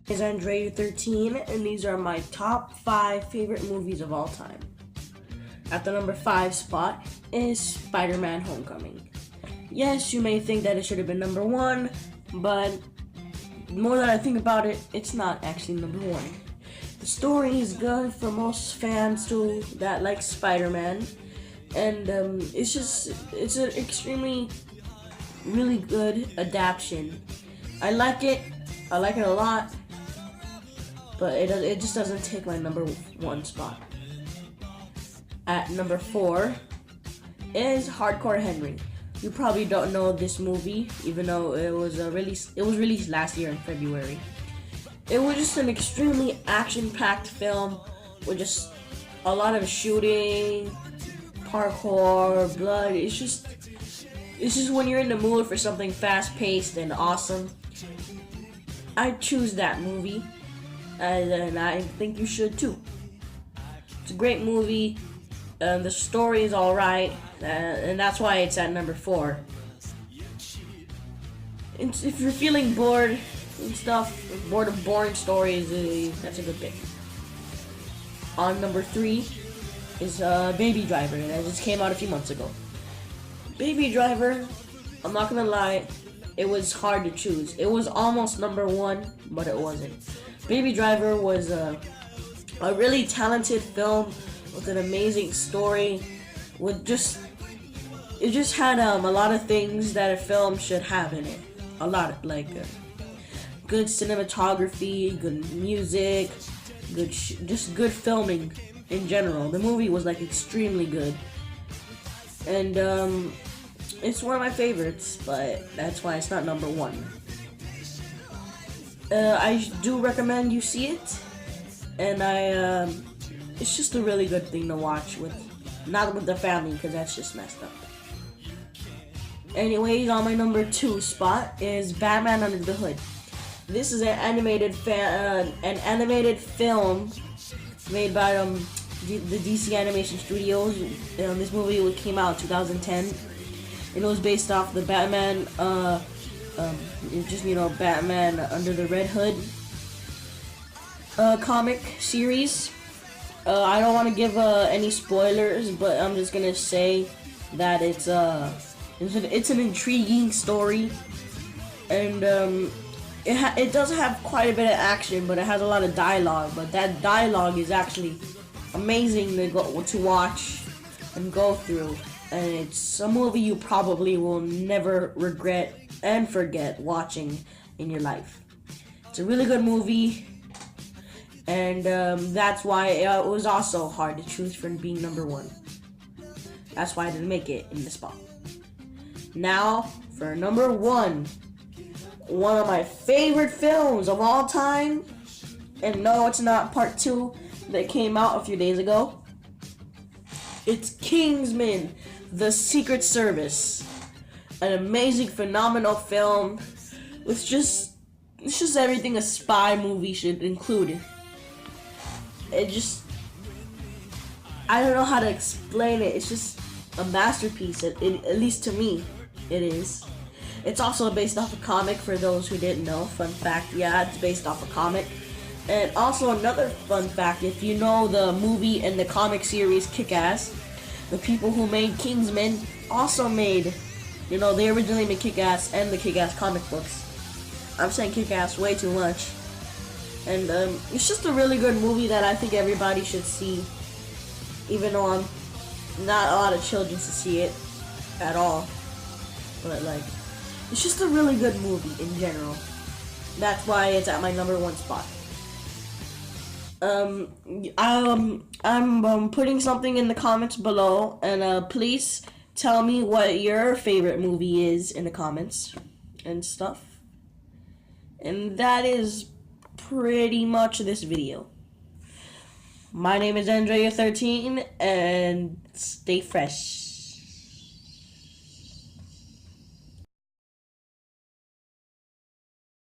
Is Andreu13, and these are my top 5 favorite movies of all time. At the number 5 spot is Spider-Man Homecoming. Yes, you may think that it should have been number 1, but the more that I think about it, it's not actually number 1. The story is good for most fans too that like Spider-Man, and it's an extremely really good adaptation. I like it a lot, but it just doesn't take my number 1 spot. At number 4 is Hardcore Henry. You probably don't know this movie, even though it was released last year in February. It was just an extremely action-packed film with just a lot of shooting, parkour, blood. It's just when you're in the mood for something fast-paced and awesome, I choose that movie, and I think you should too. It's a great movie. The story is alright, and that's why it's at number 4. If you're feeling bored and stuff, bored of boring stories, that's a good pick. On number 3 is Baby Driver, and it just came out a few months ago. Baby Driver, I'm not gonna lie, it was hard to choose. It was almost number 1, but it wasn't. Baby Driver was a really talented film with an amazing story. It just had a lot of things that a film should have in it. A lot, like good cinematography, good music, just good filming in general. The movie was like extremely good, and it's one of my favorites, but that's why it's not number 1. I do recommend you see it, and it's just a really good thing to watch not with the family, because that's just messed up. Anyways, on my number 2 spot is Batman Under the Hood. This is an animated film made by the DC Animation Studios. This movie came out in 2010, and it was based off the Batman, Batman Under the Red Hood comic series. I don't want to give any spoilers, but I'm just gonna say that it's an intriguing story, and it does have quite a bit of action, but it has a lot of dialogue. But that dialogue is actually amazing to watch and go through, and it's a movie you probably will never regret and forget watching in your life. It's a really good movie. And that's why it was also hard to choose for being number 1. That's why I didn't make it in the spot. Now, for number 1, one of my favorite films of all time. And no, it's not part 2 that came out a few days ago. It's Kingsman: The Secret Service. An amazing, phenomenal film. It's just everything a spy movie should include. I don't know how to explain it. It's just a masterpiece, at least to me, it is. It's also based off a comic, for those who didn't know. Fun fact, yeah, it's based off a comic. And also another fun fact, if you know the movie and the comic series Kick-Ass, the people who made Kingsman also made, they originally made Kick-Ass and the Kick-Ass comic books. I'm saying Kick-Ass way too much. And it's just a really good movie that I think everybody should see, even though not a lot of children to see it at all. But it's just a really good movie in general. That's why it's at my number 1 spot. I'm putting something in the comments below, and please tell me what your favorite movie is in the comments and stuff. And that is pretty much this video. My name is Andreu13, and stay fresh.